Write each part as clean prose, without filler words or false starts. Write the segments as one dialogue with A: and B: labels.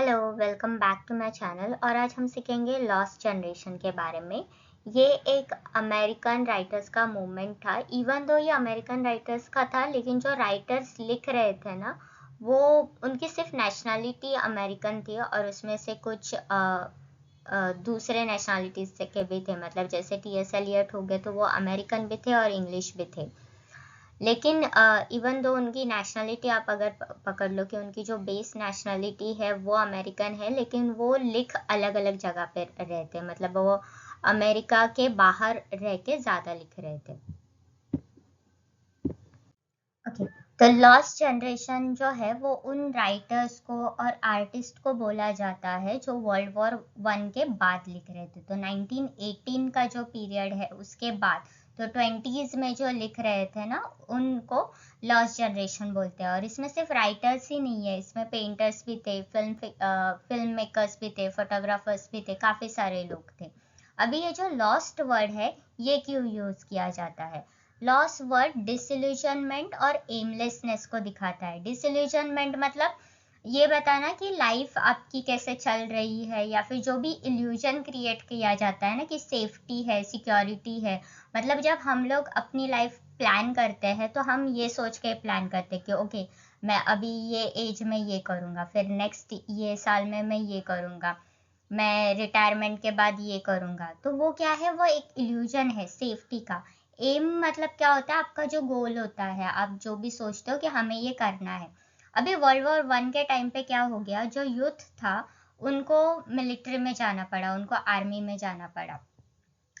A: Hello, welcome back to my channel. और आज हम सीखेंगे लॉस्ट जनरेशन के बारे में। ये एक अमेरिकन राइटर्स का मूवमेंट था। इवन दो ये अमेरिकन राइटर्स का था, लेकिन जो राइटर्स लिख रहे थे ना, वो उनकी सिर्फ नेशनलिटी अमेरिकन थी और उसमें से कुछ दूसरे नेशनलिटीज के भी थे। मतलब जैसे टी.एस. एलियट हो गए तो वो अमेरिकन भी थे और इंग्लिश भी थे। लेकिन इवन दो उनकी नेशनलिटी आप अगर पकड़ लो कि उनकी जो बेस नेशनलिटी है वो अमेरिकन है, लेकिन वो लिख अलग अलग जगह पे रहे थे। मतलब वो अमेरिका के बाहर रह के ज्यादा लिख रहे थे। ओके, तो लॉस्ट जनरेशन जो है वो उन राइटर्स को और आर्टिस्ट को बोला जाता है जो वर्ल्ड वॉर वन के बाद लिख रहे थे। तो 1918 का जो पीरियड है उसके बाद, तो 20s में जो लिख रहे थे ना, उनको लॉस्ट जनरेशन बोलते हैं। और इसमें सिर्फ राइटर्स ही नहीं है, इसमें पेंटर्स भी थे, फिल्म मेकर्स भी थे, फोटोग्राफर्स भी थे, काफी सारे लोग थे। अभी ये जो लॉस्ट वर्ड है, ये क्यों यूज किया जाता है? लॉस वर्ड डिसइल्यूजनमेंट और एमलेसनेस को दिखाता है। डिसइल्यूजनमेंट मतलब ये बताना कि लाइफ आपकी कैसे चल रही है, या फिर जो भी इल्यूजन क्रिएट किया जाता है ना कि सेफ्टी है, सिक्योरिटी है। मतलब जब हम लोग अपनी लाइफ प्लान करते हैं तो हम ये सोच के प्लान करते हैं कि ओके, मैं अभी ये एज में ये करूँगा, फिर नेक्स्ट ये साल में मैं ये करूँगा, मैं रिटायरमेंट के बाद ये करूँगा। तो वो क्या है, वो एक इल्यूजन है सेफ्टी का। एम मतलब क्या होता है? आपका जो गोल होता है, आप जो भी सोचते हो कि हमें ये करना है। अभी वर्ल्ड वॉर वन के टाइम पे क्या हो गया, जो यूथ था उनको मिलिट्री में जाना पड़ा, उनको आर्मी में जाना पड़ा।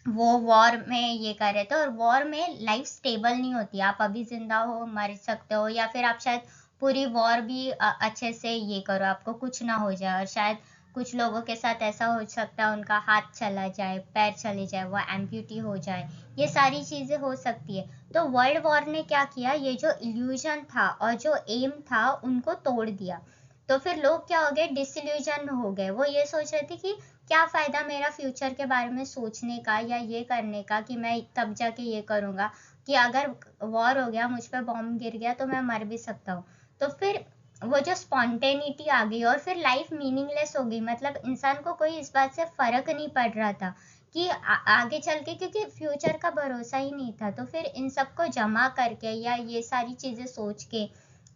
A: वो वॉर में ये कर रहे थे, और वॉर में लाइफ स्टेबल नहीं होती। आप अभी जिंदा हो, मर सकते हो, या फिर आप शायद पूरी वॉर भी अच्छे से ये करो, आपको कुछ ना हो जाए। और शायद कुछ लोगों के साथ ऐसा हो सकता है उनका हाथ चला जाए, पैर चले जाए, वो एम्प्यूटी हो जाए, ये सारी चीजें हो सकती है। तो वर्ल्ड वॉर ने क्या किया, ये जो इल्यूजन था और जो एम था उनको तोड़ दिया। तो फिर लोग क्या हो गए, डिसइल्यूजन हो गए। वो ये सोच रहे थे कि क्या फायदा मेरा फ्यूचर के बारे में सोचने का या ये करने का कि मैं तब जाके ये करूंगा, कि अगर वॉर हो गया, मुझ पे बॉम्ब गिर गया तो मैं मर भी सकता हूँ। तो फिर वो जो स्पॉन्टेनिटी आ गई और फिर लाइफ मीनिंगलेस हो गई। मतलब इंसान को कोई इस बात से फर्क नहीं पड़ रहा था कि आगे चल के, क्योंकि फ्यूचर का भरोसा ही नहीं था। तो फिर इन सबको जमा करके या ये सारी चीजें सोच के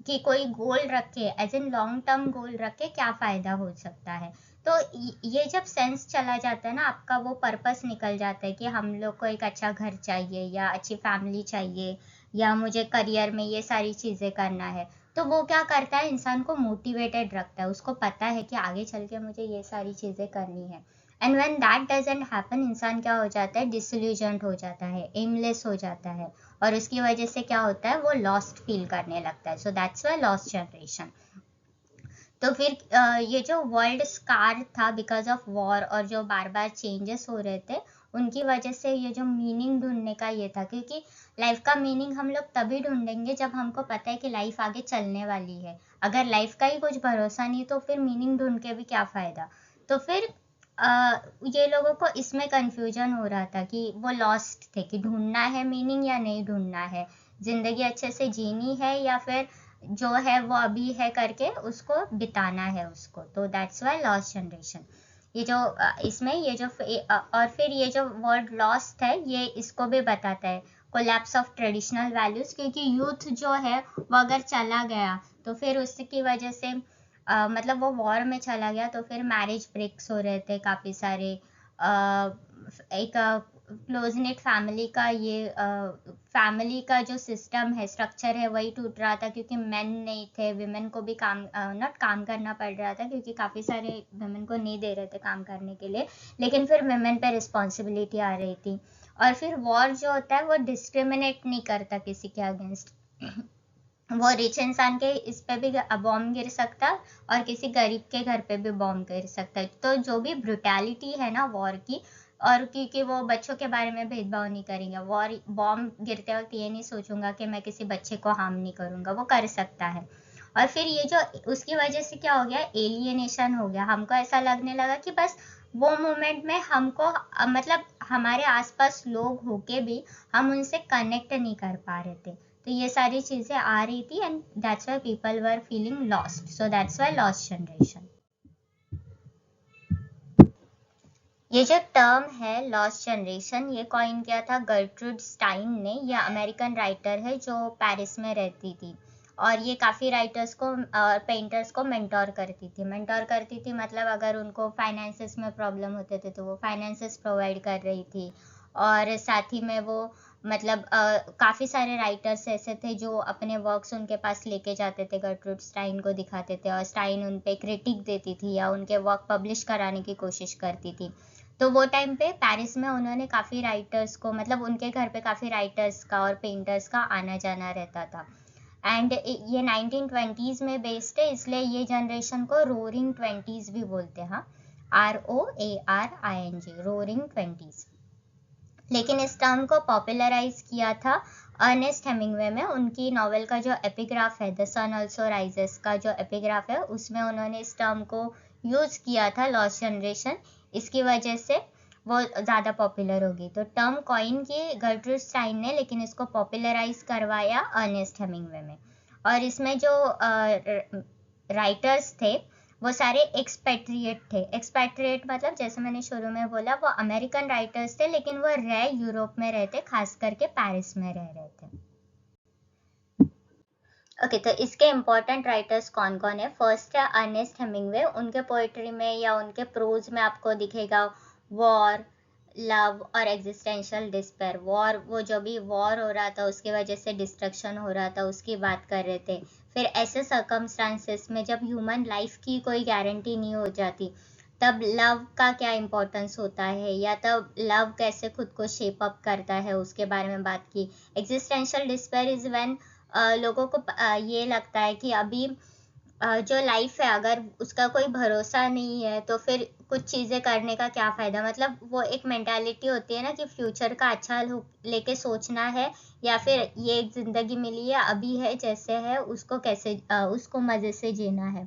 A: कि कोई गोल रखे, as in long term goal रखे, क्या फायदा हो सकता है। तो ये जब सेंस चला जाता है ना, आपका वो पर्पस निकल जाता है कि हम लोग को एक अच्छा घर चाहिए या अच्छी फैमिली चाहिए, या मुझे करियर में ये सारी चीजें करना है। तो वो क्या करता है, इंसान को मोटिवेटेड रखता है। उसको पता है कि आगे चल के मुझे ये सारी चीजें करनी है। And when that doesn't happen, इंसान क्या हो जाता है, डिसइल्यूजन्ड हो जाता है, एमलेस हो जाता है। और उसकी वजह से क्या होता है, वो लॉस्ट फील करने लगता है। So that's why lost generation. तो फिर ये जो वर्ल्ड स्कार था बिकॉज ऑफ वॉर, और जो बार बार चेंजेस हो रहे थे, उनकी वजह से ये जो मीनिंग ढूंढने का ये था। क्योंकि लाइफ का मीनिंग हम लोग तभी ढूंढेंगे जब हमको पता है कि लाइफ आगे चलने वाली है। अगर लाइफ का ही कुछ भरोसा नहीं तो फिर मीनिंग ढूंढ के भी क्या फायदा। तो फिर ये लोगों को इसमें कंफ्यूजन हो रहा था कि वो लॉस्ट थे कि ढूंढना है मीनिंग या नहीं ढूंढना है, जिंदगी अच्छे से जीनी है या फिर जो है वो अभी है करके उसको बिताना है उसको। तो दैट्स वाई लॉस्ट जनरेशन। ये जो इसमें ये जो और फिर ये जो वर्ड लॉस्ट है, ये इसको भी बताता है, कोलैप्स ऑफ ट्रेडिशनल वैल्यूज। क्योंकि यूथ जो है वो अगर चला गया तो फिर उसकी वजह से मतलब वो वॉर में चला गया तो फिर मैरिज ब्रेक्स हो रहे थे काफी सारे। एक क्लोज नेट फैमिली का ये फैमिली का जो सिस्टम है, स्ट्रक्चर है, वही टूट रहा था। क्योंकि मेन नहीं थे, विमेन को भी काम नॉट काम करना पड़ रहा था, क्योंकि काफी सारे विमेन को नहीं दे रहे थे काम करने के लिए, लेकिन फिर विमेन पे रिस्पॉन्सिबिलिटी आ रही थी। और फिर वॉर जो होता है वो डिस्क्रिमिनेट नहीं करता किसी के अगेंस्ट। वो रिच इंसान के इस पे भी बॉम्ब गिर सकता है और किसी गरीब के घर पे भी बॉम्ब गिर सकता है। तो जो भी ब्रुटैलिटी है ना वॉर की, और क्योंकि वो बच्चों के बारे में भेदभाव नहीं करेंगे, वॉर बॉम्ब गिरते वक्त ये नहीं सोचूंगा कि मैं किसी बच्चे को हार्म नहीं करूंगा, वो कर सकता है। और फिर ये जो उसकी वजह से क्या हो गया, एलियनेशन हो गया। हमको ऐसा लगने लगा कि बस वो मोमेंट में हमको मतलब हमारे आसपास लोग होके भी हम उनसे कनेक्ट नहीं कर पा रहे थे। तो ये सारी चीजें आ रही थी, and that's why people were feeling lost. So that's why lost generation. ये जो टर्म है लॉस्ट जनरेशन, ये कॉइन किया था गर्ट्रूड स्टाइन ने। ये अमेरिकन राइटर है जो पेरिस में रहती थी, और ये काफ़ी राइटर्स को और पेंटर्स को मेंटोर करती थी मतलब अगर उनको फाइनेंसेस में प्रॉब्लम होते थे तो वो फाइनेंसेस प्रोवाइड कर रही थी। और साथ ही में वो मतलब काफ़ी सारे राइटर्स ऐसे थे जो अपने वर्क्स उनके पास लेके जाते थे, गर्ट्रूड स्टाइन को दिखाते थे, और स्टाइन उन पे क्रिटिक देती थी या उनके वर्क पब्लिश कराने की कोशिश करती थी। तो वो टाइम पे पेरिस में उन्होंने काफ़ी राइटर्स को, मतलब उनके घर पे काफ़ी राइटर्स का और पेंटर्स का आना जाना रहता था। एंड ये 1920s में बेस्ड है, इसलिए ये जनरेशन को रोरिंग ट्वेंटीज भी बोलते हैं। ROARING, roaring twenties. लेकिन इस टर्म को पॉपुलराइज किया था अर्नेस्ट हेमिंगवे में। उनकी नॉवेल का जो एपिग्राफ है द सन ऑल्सो राइजेस का जो एपिग्राफ है, उसमें उन्होंने इस टर्म को यूज किया था, लॉस्ट जनरेशन। इसकी वजह से वो ज़्यादा पॉपुलर होगी। तो टर्म कॉइन की गर्ट्रूड स्टाइन ने, लेकिन इसको पॉपुलराइज करवाया अर्नेस्ट हेमिंगवे में। और इसमें जो राइटर्स थे वो सारे एक्सपैट्रिएट थे। एक्सपैट्रिएट मतलब जैसे मैंने शुरू में बोला, वो अमेरिकन राइटर्स थे लेकिन वो यूरोप में रहते, खास करके पेरिस में रह रहे थे। ओके, तो इसके इम्पोर्टेंट राइटर्स कौन कौन है? फर्स्ट है अर्नेस्ट हेमिंगवे। उनके पोएट्री में या उनके प्रोज में आपको दिखेगा वॉर, लव और एग्जिस्टेंशियल डिस्पेयर। वॉर, वो जो भी वॉर हो रहा था उसकी वजह से डिस्ट्रक्शन हो रहा था उसकी बात कर रहे थे। फिर ऐसे सर्कमस्टांसेस में जब ह्यूमन लाइफ की कोई गारंटी नहीं हो जाती, तब लव का क्या इम्पोर्टेंस होता है, या तब लव कैसे खुद को शेप अप करता है, उसके बारे में बात की। एग्जिस्टेंशियल डिस्पेयर इज व्हेन लोगों को ये लगता है कि अभी जो लाइफ है अगर उसका कोई भरोसा नहीं है तो फिर कुछ चीज़ें करने का क्या फ़ायदा। मतलब वो एक मेंटालिटी होती है ना कि फ्यूचर का अच्छा लेके सोचना है, या फिर ये एक ज़िंदगी मिली है अभी है जैसे है उसको कैसे उसको मज़े से जीना है।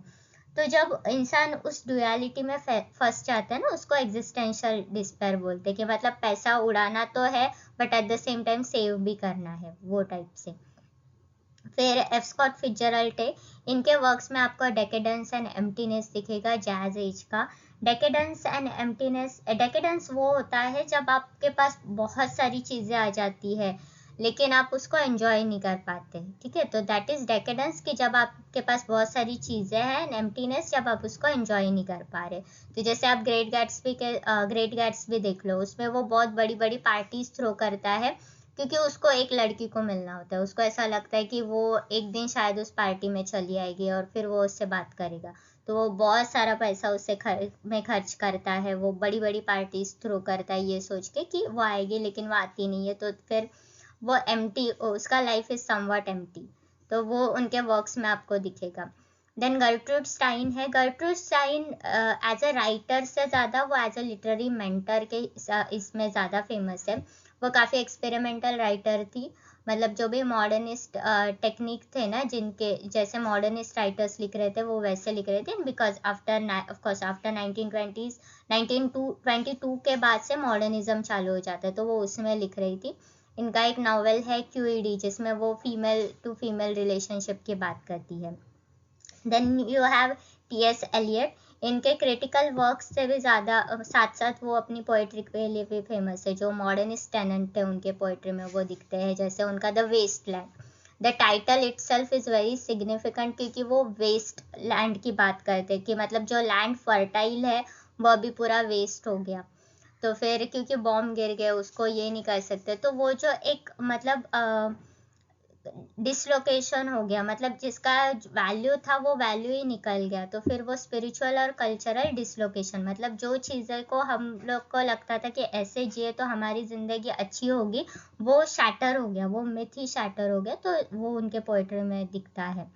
A: तो जब इंसान उस डुअलिटी में फंस जाता है ना, उसको एग्जिस्टेंशियल डिस्पेयर बोलते हैं कि मतलब पैसा उड़ाना तो है but at the same time save भी करना है, वो टाइप से। फिर एफ स्कॉट फिट्जरल्ड है। इनके वर्क्स में आपको डेकेडेंस एंड एम्प्टीनेस दिखेगा, जैज एज का। डेकेडेंस एंड एम्प्टीनेस, डेकेडेंस वो होता है जब आपके पास बहुत सारी चीज़ें आ जाती है लेकिन आप उसको एंजॉय नहीं कर पाते, ठीक है। तो दैट इज डेकेडेंस कि जब आपके पास बहुत सारी चीज़ें हैं, एंड एम्प्टीनेस जब आप उसको एंजॉय नहीं कर पा रहे। तो जैसे आप ग्रेट गैट्सबी देख लो, उसमें वो बहुत बड़ी बड़ी पार्टीज थ्रो करता है क्योंकि उसको एक लड़की को मिलना होता है। उसको ऐसा लगता है कि वो एक दिन शायद उस पार्टी में चली आएगी और फिर वो उससे बात करेगा, तो वो बहुत सारा पैसा उससे खर्च करता है। वो बड़ी बड़ी पार्टीज थ्रो करता है ये सोच के कि वो आएगी, लेकिन वो आती नहीं है, तो फिर वो एम्प्टी, उसका लाइफ इज समवट एम्प्टी। तो वो उनके वर्क्स में आपको दिखेगा। देन गर्ट्रूड स्टाइन है। Gertrude Stein as a writer से ज़्यादा वो एज अ लिटरेरी मेंटर के इसमें ज़्यादा फेमस है। वो काफ़ी एक्सपेरिमेंटल राइटर थी, मतलब जो भी मॉडर्निस्ट टेक्निक थे ना, जिनके जैसे मॉडर्निस्ट राइटर्स लिख रहे थे वो वैसे लिख रहे थे। बिकॉज आफ्टर 1922 के बाद से मॉडर्निज्म चालू हो जाता है, तो वो उसमें लिख रही थी। इनका एक नॉवेल है QED, जिसमें वो फीमेल टू फीमेल रिलेशनशिप की बात करती है। Then you have TS Eliot. इनके क्रिटिकल वर्क से भी ज़्यादा साथ साथ वो अपनी पोएट्री के लिए भी फेमस है। जो मॉडर्निस्ट टेनेंट है उनके पोएट्री में वो दिखते हैं, जैसे उनका the Waste Land. The title itself is very significant क्योंकि वो वेस्ट लैंड की बात करते हैं कि मतलब जो लैंड फर्टाइल है वो अभी पूरा वेस्ट हो गया। तो फिर क्योंकि बॉम्ब गिर गया उसको ये नहीं कर सकते, तो वो जो एक मतलब डिसलोकेशन हो गया, मतलब जिसका वैल्यू था वो वैल्यू ही निकल गया। तो फिर वो स्पिरिचुअल और कल्चरल डिसलोकेशन, मतलब जो चीज़ें को हम लोग को लगता था कि ऐसे जिए तो हमारी ज़िंदगी अच्छी होगी, वो शैटर हो गया, वो मिथ ही शैटर हो गया। तो वो उनके पोएट्री में दिखता है।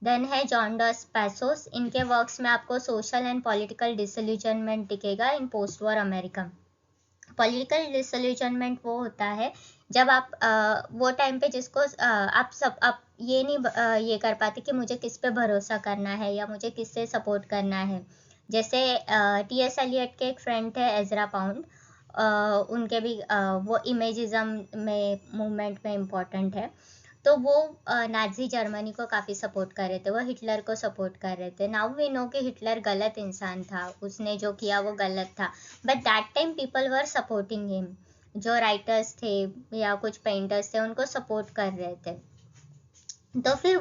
A: देन है जॉन डॉस पैसोस। इनके वर्क्स में आपको सोशल एंड पॉलिटिकल डिसल्यूजनमेंट दिखेगा in post war America. Political disillusionment वो होता है जब आप वो टाइम पे जिसको आप ये नहीं ये कर पाते कि मुझे किस पे भरोसा करना है या मुझे किससे सपोर्ट करना है। जैसे TS एलियट के एक फ्रेंड थे एजरा पाउंड, उनके भी वो इमेजिज्म में मूवमेंट में इम्पोर्टेंट है। तो वो नाजी जर्मनी को काफी सपोर्ट कर रहे थे, वो हिटलर को सपोर्ट कर रहे थे। नाउ वी नो कि हिटलर गलत इंसान था, उसने जो किया वो गलत था, but that time people were supporting him. जो राइटर्स थे या कुछ पेंटर्स थे उनको सपोर्ट कर रहे थे। तो फिर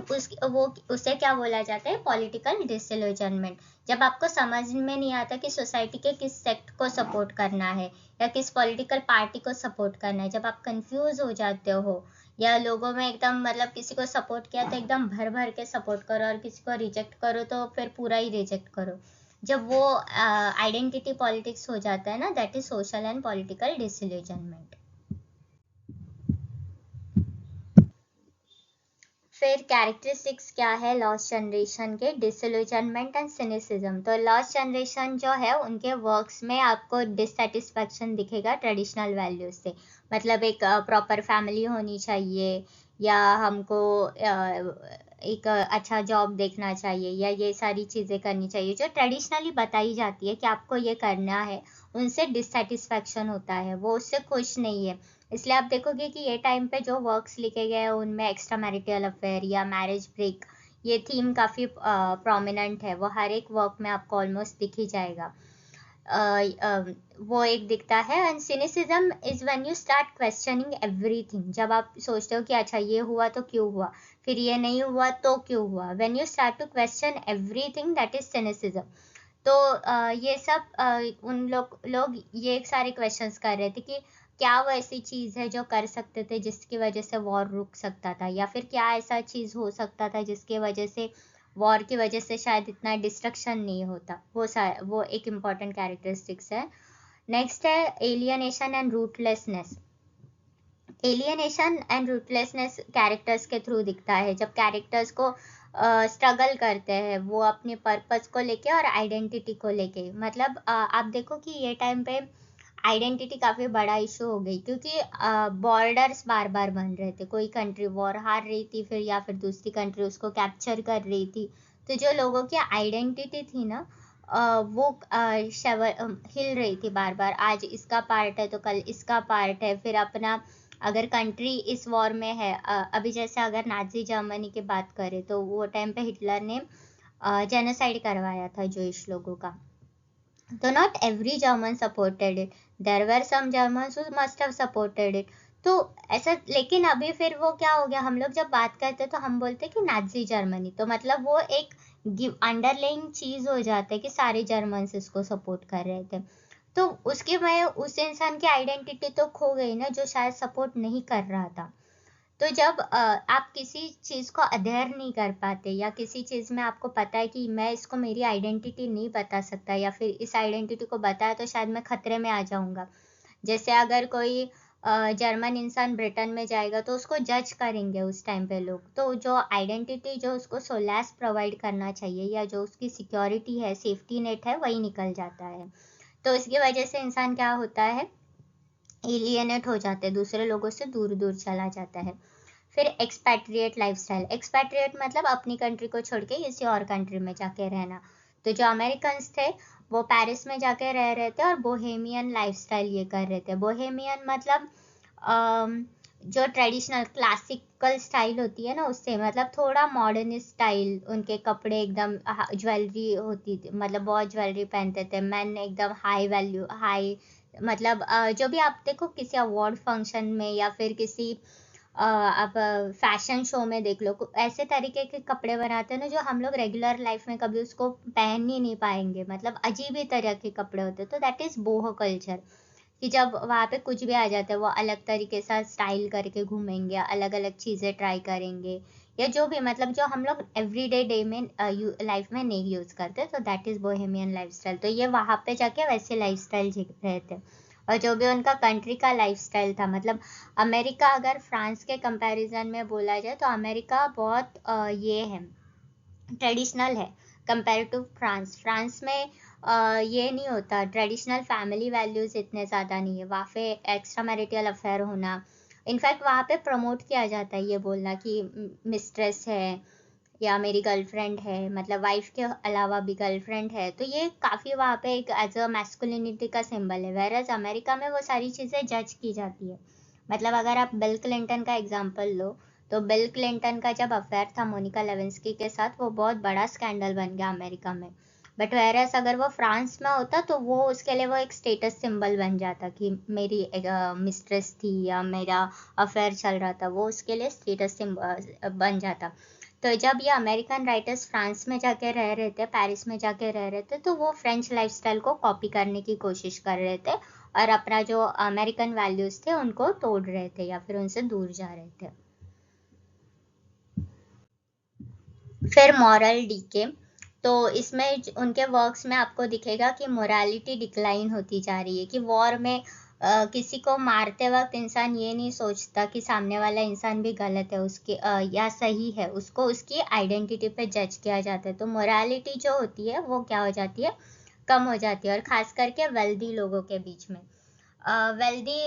A: उसे क्या बोला जाता है, पॉलिटिकल डिसइल्यूजनमेंट। जब आपको समझ में नहीं आता कि सोसाइटी के किस सेक्ट को सपोर्ट करना है या किस पॉलिटिकल पार्टी को सपोर्ट करना है, जब आप कंफ्यूज हो जाते हो या लोगों में एकदम मतलब किसी को सपोर्ट किया तो एकदम भर भर के सपोर्ट करो और किसी को रिजेक्ट करो तो फिर पूरा ही रिजेक्ट करो, जब वो आइडेंटिटी पॉलिटिक्स हो जाता है ना, that is social and political disillusionment. फिर कैरेक्टरिस्टिक्स क्या है लॉस्ट जनरेशन के, डिसइल्यूजनमेंट एंड सिनिसिज्म। तो लॉस्ट जनरेशन जो है उनके वर्क्स में आपको डिससेटिस्फैक्शन दिखेगा ट्रेडिशनल वैल्यूज से, मतलब एक प्रॉपर फैमिली होनी चाहिए, या हमको एक अच्छा जॉब देखना चाहिए, या ये सारी चीज़ें करनी चाहिए जो ट्रेडिशनली बताई जाती है कि आपको ये करना है, उनसे डिससेटिस्फैक्शन होता है, वो उससे खुश नहीं है। इसलिए आप देखोगे कि ये टाइम पे जो वर्क्स लिखे गए हैं उनमें एक्स्ट्रा मैरिटल अफेयर या मैरिज ब्रेक, ये थीम काफ़ी प्रोमिनेंट है, वो हर एक वर्क में आपको ऑलमोस्ट दिख ही जाएगा। वो एक दिखता है। And cynicism is when you start questioning everything, जब आप सोचते हो कि अच्छा ये हुआ तो क्यों हुआ, फिर ये नहीं हुआ तो क्यों हुआ, when you start to question everything, that is cynicism. तो ये सब उन लोग ये सारे क्वेश्चंस कर रहे थे कि क्या वो ऐसी चीज़ है जो कर सकते थे जिसकी वजह से वॉर रुक सकता था, या फिर क्या ऐसा चीज़ हो सकता था जिसकी वजह से वॉर की वजह से शायद इतना डिस्ट्रक्शन नहीं होता। वो एक इम्पॉर्टेंट कैरेक्टरिस्टिक्स है। नेक्स्ट है alienation and rootlessness. Alienation and rootlessness characters के थ्रू दिखता है, जब कैरेक्टर्स को स्ट्रगल करते हैं वो अपने पर्पस को लेके और आइडेंटिटी को लेके। मतलब आप देखो कि ये टाइम पे आइडेंटिटी काफ़ी बड़ा इशू हो गई, क्योंकि बॉर्डर्स बार बार बन रहे थे, कोई कंट्री वॉर हार रही थी फिर या फिर दूसरी कंट्री उसको कैप्चर कर रही थी, तो जो लोगों की आइडेंटिटी थी ना वो हिल रही थी बार बार, आज इसका पार्ट है तो कल इसका पार्ट है, फिर अपना अगर कंट्री इस वॉर में है, अभी जैसे अगर नाजी जर्मनी की बात करें तो वो टाइम पे हिटलर ने जेनोसाइड करवाया था जूइश लोगों का, तो not every German supported it. There were some Germans who must have supported it. तो ऐसा, लेकिन अभी फिर वो क्या हो गया, हम लोग जब बात करते तो हम बोलते कि नाजी जर्मनी, तो मतलब वो एक अंडरलाइंग चीज हो जाता है कि सारे जर्मन्स इसको सपोर्ट कर रहे थे, तो उसकी वजह उस इंसान की आइडेंटिटी तो खो गई ना जो शायद सपोर्ट नहीं कर रहा था। तो जब आप किसी चीज़ को अध्ययन नहीं कर पाते या किसी चीज़ में आपको पता है कि मैं इसको मेरी आइडेंटिटी नहीं बता सकता, या फिर इस आइडेंटिटी को बताया तो शायद मैं खतरे में आ जाऊंगा, जैसे अगर कोई जर्मन इंसान ब्रिटेन में जाएगा तो उसको जज करेंगे उस टाइम पे लोग, तो जो आइडेंटिटी जो उसको सोलास प्रोवाइड करना चाहिए या जो उसकी सिक्योरिटी है, सेफ्टी नेट है, वही निकल जाता है। तो इसकी वजह से इंसान क्या होता है, एलियनेट हो जाते हैं, दूसरे लोगों से दूर दूर चला जाता है। फिर एक्सपैट्रिएट लाइफस्टाइल, एक्सपैट्रिएट मतलब अपनी कंट्री को छोड़ के किसी और कंट्री में जाके रहना। तो जो अमेरिकन थे वो पेरिस में जाके रह रहे थे और बोहेमियन लाइफस्टाइल ये कर रहे थे। बोहेमियन मतलब जो ट्रेडिशनल क्लासिकल स्टाइल होती है ना उससे, मतलब थोड़ा मॉडर्न स्टाइल, उनके कपड़े एकदम ज्वेलरी होती थी, मतलब बहुत ज्वेलरी पहनते थे, मैन एकदम हाई वैल्यू हाई, मतलब जो भी आप देखो किसी अवार्ड फंक्शन में या फिर किसी आप फैशन शो में देख लो, ऐसे तरीके के कपड़े बनाते हैं ना जो हम लोग रेगुलर लाइफ में कभी उसको पहन ही नहीं पाएंगे, मतलब अजीब ही तरह के कपड़े होते हैं। तो दैट इज बोहो कल्चर, कि जब वहाँ पे कुछ भी आ जाता है वो अलग तरीके से स्टाइल करके घूमेंगे, अलग अलग चीज़ें ट्राई करेंगे, या जो भी मतलब जो हम लोग एवरीडे डे में लाइफ में नहीं यूज़ करते, तो दैट इज़ बोहेमियन लाइफस्टाइल। तो ये वहाँ पे जाके वैसे लाइफस्टाइल जी रहे थे। और जो भी उनका कंट्री का लाइफस्टाइल था, मतलब अमेरिका अगर फ्रांस के कंपैरिजन में बोला जाए तो अमेरिका बहुत ये है, ट्रेडिशनल है कंपेयर टू फ्रांस। फ्रांस में ये नहीं होता, ट्रेडिशनल फैमिली वैल्यूज इतने ज़्यादा नहीं है, वहाँ पे एक्स्ट्रा मैरिटल अफेयर होना, इनफैक्ट वहाँ पे प्रमोट किया जाता है ये बोलना कि मिस्ट्रेस है या मेरी गर्लफ्रेंड है, मतलब वाइफ के अलावा भी गर्लफ्रेंड है, तो ये काफ़ी वहाँ पे एक एज अ मैस्कुलिनिटी का सिंबल है। वेरएज अमेरिका में वो सारी चीज़ें जज की जाती है। मतलब अगर आप बिल क्लिंटन का एग्जाम्पल लो तो बिल क्लिंटन का जब अफेयर था मोनिका लेविंस्की के साथ, वो बहुत बड़ा स्कैंडल बन गया अमेरिका में। बट वेरएस अगर वो फ्रांस में होता तो वो उसके लिए वो एक स्टेटस सिंबल बन जाता कि मेरी मिस्ट्रेस थी या मेरा अफेयर चल रहा था, वो उसके लिए स्टेटस सिंबल बन जाता। तो जब ये अमेरिकन राइटर्स फ्रांस में जाके रह रहे थे, पेरिस में जाके रह रहे थे, तो वो फ्रेंच लाइफस्टाइल को कॉपी करने की कोशिश कर रहे थे और अपना जो अमेरिकन वैल्यूज थे उनको तोड़ रहे थे या फिर उनसे दूर जा रहे थे। फिर मॉरल डीके, तो इसमें उनके वर्क्स में आपको दिखेगा कि मोरालिटी डिक्लाइन होती जा रही है, कि वॉर में किसी को मारते वक्त इंसान ये नहीं सोचता कि सामने वाला इंसान भी गलत है उसके या सही है, उसको उसकी आइडेंटिटी पे जज किया जाता है। तो मोरालिटी जो होती है वो क्या हो जाती है, कम हो जाती है, और खास करके वेल्दी लोगों के बीच में। वेल्दी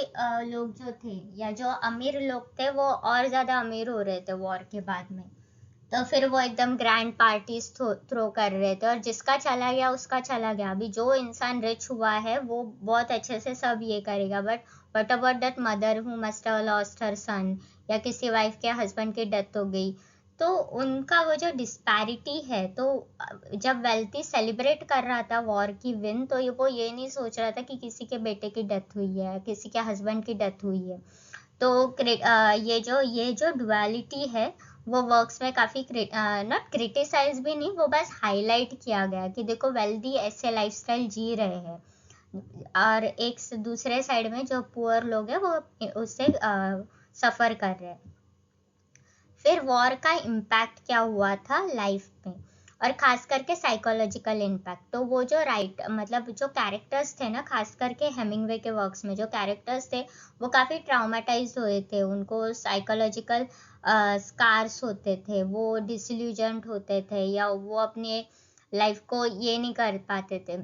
A: लोग जो थे या जो अमीर लोग थे वो और ज्यादा अमीर हो रहे थे वॉर के बाद में। तो फिर वो एकदम ग्रैंड पार्टीज थ्रो कर रहे थे, और जिसका चला गया उसका चला गया। अभी जो इंसान रिच हुआ है वो बहुत अच्छे से सब ये करेगा, but what about that mother who must have lost her son, या किसी वाइफ के हस्बैंड की डेथ हो गई, तो उनका वो जो डिस्पैरिटी है। तो जब वेल्थी सेलिब्रेट कर रहा था वॉर की विन, तो वो ये नहीं सोच रहा था कि किसी के बेटे की डेथ हुई है, किसी के हस्बैंड की डेथ हुई है। तो ये जो डुअलिटी है वो वर्क्स में काफी नॉट क्रिटिसाइज भी नहीं, वो बस हाईलाइट किया गया कि देखो वेल्दी ऐसे लाइफस्टाइल जी रहे हैं, और एक दूसरे साइड में जो पुअर लोग हैं वो उससे सफर कर रहे हैं। फिर वॉर का इम्पैक्ट क्या हुआ था लाइफ में, और खास करके साइकोलॉजिकल इम्पैक्ट। तो वो जो मतलब जो कैरेक्टर्स थे ना, खास करके हेमिंगवे के वर्क्स में जो कैरेक्टर्स थे वो काफी ट्राउमेटाइज हुए थे, उनको साइकोलॉजिकल स्कार्स होते थे, वो डिसल्यूजन्ड होते थे, या वो अपने लाइफ को ये नहीं कर पाते थे,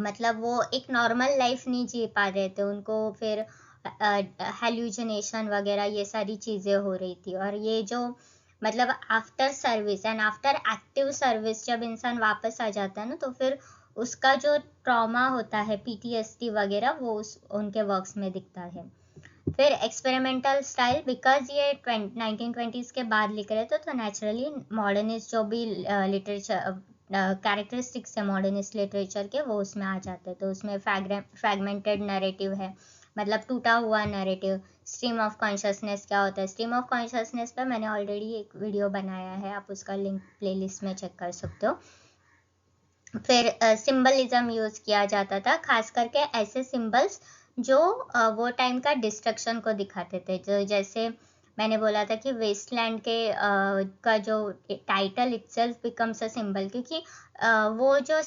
A: मतलब वो एक नॉर्मल लाइफ नहीं जी पा रहे थे, उनको फिर हेल्यूसिनेशन वगैरह ये सारी चीजें हो रही थी। और ये जो मतलब after service and after active service जब इंसान वापस आ जाता है ना, तो फिर उसका जो ट्रॉमा होता है, पीटीएसडी वगैरह, वो उनके वर्क्स में दिखता है। फिर एक्सपेरिमेंटल स्टाइल, बिकॉज ये 1920s के बाद लिख रहे थे, तो नेचुरली मॉडर्निस्ट जो भी लिटरेचर कैरेक्टरिस्टिक्स है मॉडर्निस्ट लिटरेचर के, वो उसमें आ जाते हैं। तो उसमें फ्रैगमेंटेड नैरेटिव है, मतलब टूटा हुआ नैरेटिव। स्ट्रीम ऑफ कॉन्शियसनेस क्या होता है, स्ट्रीम ऑफ कॉन्शियसनेस पे मैंने ऑलरेडी एक वीडियो बनाया है, आप उसका लिंक प्लेलिस्ट में चेक कर सकते हो। फिर सिंबलिज्म यूज किया जाता था, खास करके ऐसे सिंबल्स जो वो टाइम का डिस्ट्रक्शन को दिखाते थे। जो जैसे मैंने बोला था कि वेस्टलैंड के का जो title itself becomes a symbol, क्योंकि वो जो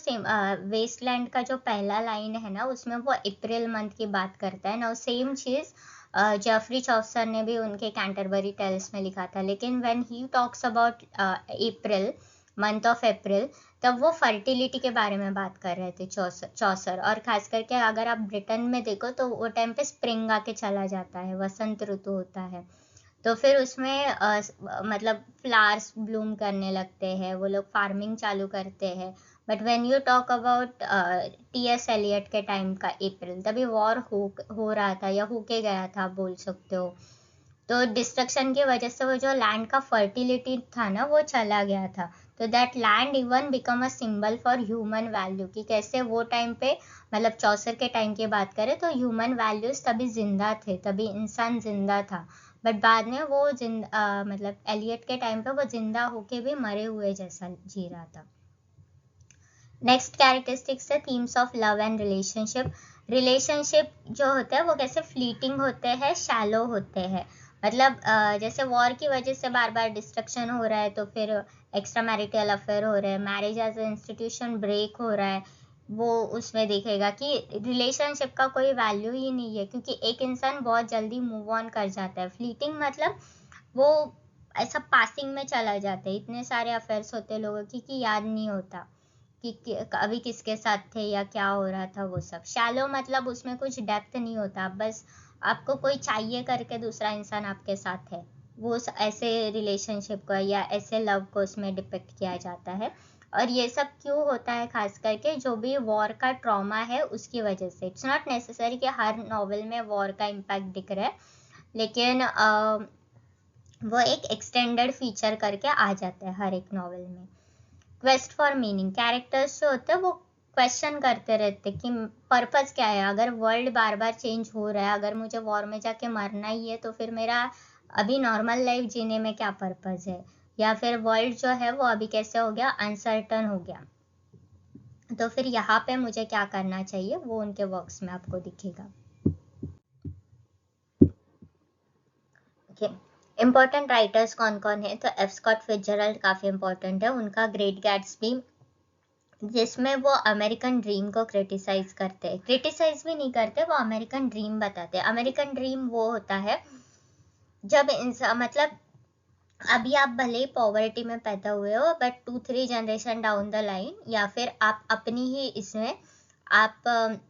A: वेस्टलैंड का जो पहला लाइन है ना, उसमें वो अप्रैल मंथ की बात करता है ना, सेम चीज जेफरी चौसर ने भी उनके कैंटरबरी टेल्स में लिखा था। लेकिन when he talks about April, month of April, तब वो फर्टिलिटी के बारे में बात कर रहे थे चौसर। और खास करके अगर आप ब्रिटेन में देखो तो वो टाइम पे स्प्रिंग आके चला जाता है, वसंत ऋतु होता है, तो फिर उसमें मतलब फ्लावर्स ब्लूम करने लगते हैं, वो लोग फार्मिंग चालू करते हैं। But when you talk about TS Eliot के टाइम का अप्रैल, तभी वॉर हो रहा था या होके गया था, आप बोल सकते हो। तो डिस्ट्रक्शन की वजह से वो जो लैंड का फर्टिलिटी था ना, वो चला गया था। तो that land even become a symbol for human value, कि कैसे वो टाइम पे, मतलब चौसर के टाइम की बात करें तो ह्यूमन वैल्यूज तभी जिंदा थे, तभी इंसान जिंदा था। बट बाद में वो मतलब एलियट के टाइम पे वो जिंदा होके भी मरे हुए जैसा जी रहा था। नेक्स्ट कैरेक्टरिस्टिक्स है themes of love and relationship. Relationship जो होते हैं वो कैसे फ्लीटिंग होते हैं, शैलो होते हैं। मतलब जैसे वॉर की वजह से बार बार डिस्ट्रक्शन हो रहा है, तो फिर एक्स्ट्रा मैरिटल अफेयर हो रहे हैं, marriage as a institution break हो रहा है, वो उसमें देखेगा कि रिलेशनशिप का कोई वैल्यू ही नहीं है, क्योंकि एक इंसान बहुत जल्दी मूव ऑन कर जाता है। फ्लीटिंग मतलब वो ऐसा पासिंग में चला जाता है, इतने सारे अफेयर्स होते हैं लोगों की कि याद नहीं होता कि अभी किसके साथ थे या क्या हो रहा था वो सब। शैलो मतलब उसमें कुछ डेप्थ नहीं होता, बस आपको कोई चाहिए करके दूसरा इंसान आपके साथ है, वो ऐसे रिलेशनशिप को या ऐसे लव को उसमें डिपिक्ट किया जाता है। और ये सब क्यों होता है, खास करके जो भी वॉर का ट्रॉमा है उसकी वजह से। इट्स नॉट नेसेसरी कि हर नॉवल में वॉर का इम्पैक्ट दिख रहा है, लेकिन वो एक एक्सटेंडेड फीचर करके आ जाता है हर एक नॉवेल में। क्वेस्ट फॉर मीनिंग, कैरेक्टर्स जो होते हैं वो क्वेश्चन करते रहते कि पर्पस क्या है, अगर वर्ल्ड बार बार चेंज हो रहा है, अगर मुझे वॉर में जाके मरना ही है तो फिर मेरा अभी नॉर्मल लाइफ जीने में क्या पर्पस है, या फिर वर्ल्ड जो है वो अभी कैसे हो गया, अनसर्टन हो गया, तो फिर यहाँ पे मुझे क्या करना चाहिए, वो उनके वर्क्स में आपको दिखेगा। इम्पोर्टेंट राइटर्स कौन कौन है, तो एफ स्कॉट फिट्जरल्ड काफी इम्पोर्टेंट है, उनका ग्रेट गैट्सबी जिसमें वो अमेरिकन ड्रीम को क्रिटिसाइज करते हैं, क्रिटिसाइज भी नहीं करते, वो अमेरिकन ड्रीम बताते हैं। अमेरिकन ड्रीम वो होता है जब इंसान मतलब अभी आप भले ही पॉवर्टी में पैदा हुए हो, but 2-3 generation down the line, या फिर आप अपनी ही इसमें आप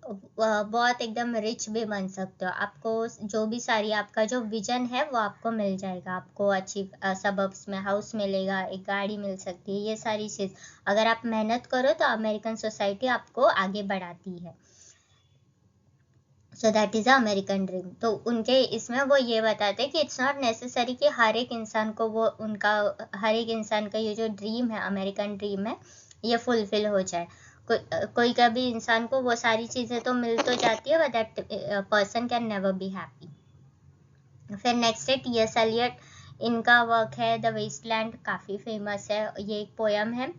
A: बहुत एकदम रिच भी बन सकते हो, आपको जो भी सारी आपका जो विजन है वो आपको मिल जाएगा, आपको अच्छी सबब्स में हाउस मिलेगा, एक गाड़ी मिल सकती है, ये सारी चीज अगर आप मेहनत करो तो अमेरिकन सोसाइटी आपको आगे बढ़ाती है। So that is American dream. तो उनके इसमें वो ये बताते हैं कि इट्स नॉट नेसेसरी कि हर एक इंसान को वो उनका हर एक इंसान का ये जो ड्रीम है, अमेरिकन ड्रीम है, ये फुलफिल हो जाए। कोई कभी इंसान को वो सारी चीजें तो मिल तो जाती है, but that person can never be happy. फिर नेक्स्ट है टी.एस. एलियट, इनका वर्क है द वेस्टलैंड, काफी फेमस है, ये एक पोयम है,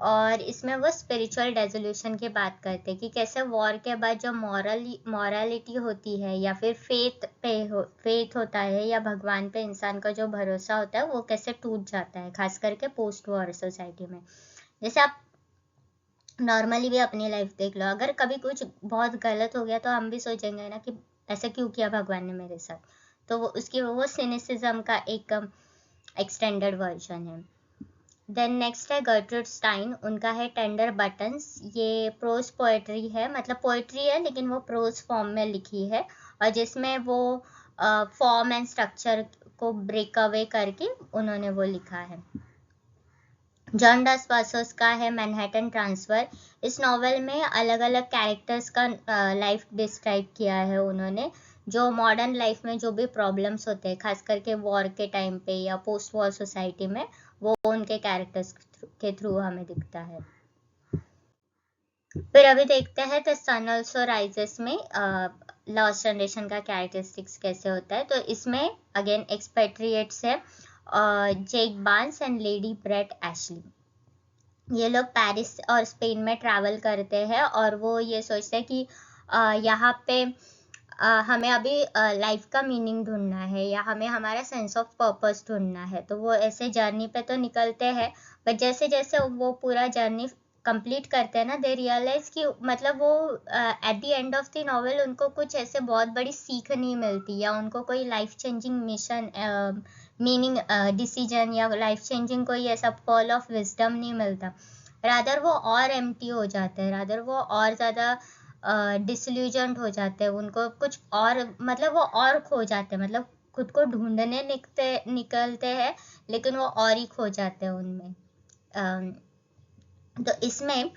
A: और इसमें वो स्पिरिचुअल रेजोल्यूशन की बात करते हैं कि कैसे वॉर के बाद जो मॉरलिटी होती है, या फिर फेथ होता है, या भगवान पे इंसान का जो भरोसा होता है वो कैसे टूट जाता है, खास करके पोस्ट वॉर सोसाइटी में। जैसे आप नॉर्मली भी अपनी लाइफ देख लो, अगर कभी कुछ बहुत गलत हो गया तो हम भी सोचेंगे ना कि ऐसा क्यों किया भगवान ने मेरे साथ, तो वो उसकी वो सिनिसिज्म का एक एक्सटेंडेड वर्जन है। देन नेक्स्ट है गर्ट्रूड स्टाइन, उनका है टेंडर बटन्स, ये प्रोज पोएट्री है, मतलब पोएट्री है लेकिन वो प्रोज फॉर्म में लिखी है, और जिसमें वो फॉर्म एंड स्ट्रक्चर को ब्रेक अवे करके उन्होंने वो लिखा है। जॉन डस पासोस का है मैनहट्टन ट्रांसफर, इस नॉवेल में अलग अलग कैरेक्टर्स का लाइफ डिस्क्राइब किया है उन्होंने, जो मॉडर्न लाइफ में जो भी प्रॉब्लम्स होते हैं, खास करके वॉर के टाइम पे या पोस्ट वॉर सोसाइटी में, वो उनके कैरेक्टर्स के थ्रू हमें दिखता है। फिर अभी देखते हैं द सन ऑल्सो राइजेस में लॉस्ट जनरेशन का कैरेक्टरिस्टिक्स कैसे होता है। तो इसमें अगेन एक्सपेट्रिएट्स है, Jake Barnes and Lady Brett Ashley, ये लोग पेरिस और स्पेन में ट्रैवल करते हैं, और वो ये सोचते हैं कि यहाँ पे हमें अभी लाइफ का मीनिंग ढूंढना है, या हमें हमारा सेंस ऑफ पर्पस ढूंढना है, तो वो ऐसे जर्नी पे तो निकलते हैं, बट जैसे जैसे वो पूरा जर्नी कंप्लीट करते हैं ना, दे रियलाइज कि मतलब वो at the end of the novel उनको कुछ ऐसे बहुत बड़ी सीख नहीं मिलती, या उनको कोई life changing mission meaning decision या लाइफ चेंजिंग कोई ऐसा पर्ल ऑफ विजडम नहीं मिलता, रादर वो और एम्प्टी हो जाते हैं, रादर वो और ज़्यादा डिसल्यूजन्ड हो जाते हैं, उनको कुछ और मतलब वो और खो जाते हैं, मतलब खुद को ढूंढने निकलते हैं लेकिन वो और ही खो जाते हैं उनमें। तो इसमें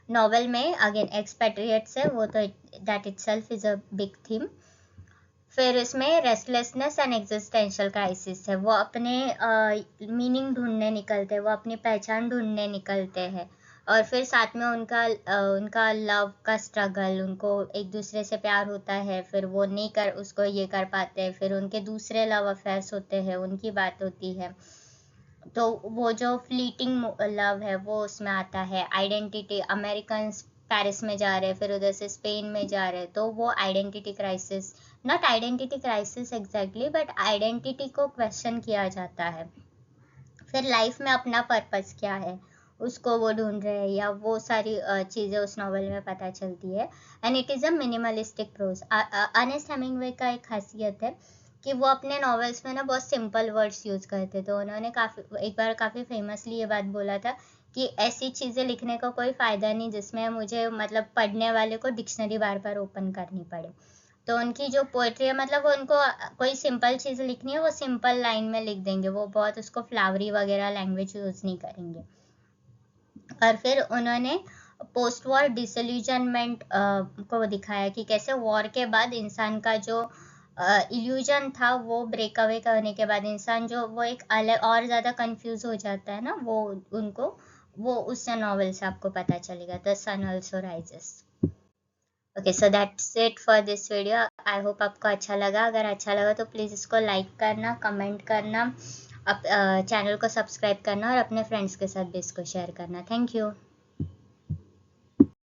A: नॉवेल में अगेन एक्सपेट्रिएट्स है, वो तो that itself is a big theme. फिर इसमें रेस्टलेसनेस एंड एग्जिस्टेंशियल क्राइसिस है, वो अपने मीनिंग ढूंढने निकलते हैं, वो अपनी पहचान ढूंढने निकलते हैं, और फिर साथ में उनका लव का स्ट्रगल, उनको एक दूसरे से प्यार होता है, फिर वो नहीं कर उसको ये कर पाते, फिर उनके दूसरे लव अफेयर्स होते हैं, उनकी बात होती है, तो वो जो फ्लीटिंग लव है वो उसमें आता है। आइडेंटिटी, अमेरिकन पेरिस में जा रहे हैं, फिर उधर से स्पेन में जा रहे हैं, तो वो identity crisis, not identity crisis exactly, but identity को क्वेश्चन किया जाता है। फिर लाइफ में अपना पर्पस क्या है उसको वो ढूंढ रहे हैं, या वो सारी चीज़ें उस नॉवल में पता चलती है। And it is a minimalistic prose. Ernest Hemingway का एक खासियत है कि वो अपने नॉवेल्स में ना बहुत सिंपल वर्ड्स यूज करते, तो उन्होंने एक बार काफ़ी फेमसली ये बात बोला था कि ऐसी चीज़ें लिखने का कोई फ़ायदा नहीं जिसमें मुझे मतलब पढ़ने वाले को डिक्शनरी बार बार ओपन करनी पड़े। तो उनकी जो पोएट्री है, मतलब उनको कोई सिंपल चीज़ लिखनी है वो सिंपल लाइन में लिख देंगे, वो बहुत उसको फ्लावरी वगैरह लैंग्वेज यूज़ नहीं करेंगे। और फिर उन्होंने पोस्ट वॉर डिसल्यूजनमेंट को दिखाया कि कैसे वॉर के बाद इंसान का जो इल्यूजन था वो ब्रेक अवे करने के बाद इंसान जो वो एक अलग और ज़्यादा कंफ्यूज हो जाता है ना, वो उनको वो उस नॉवल से आपको पता चलेगा, the sun also rises. Okay, so that's it for this video. I hope आपको अच्छा लगा। अगर अच्छा लगा तो प्लीज़ इसको लाइक करना, कमेंट करना, चैनल को सब्सक्राइब करना और अपने फ्रेंड्स के साथ भी इसको शेयर करना। Thank you.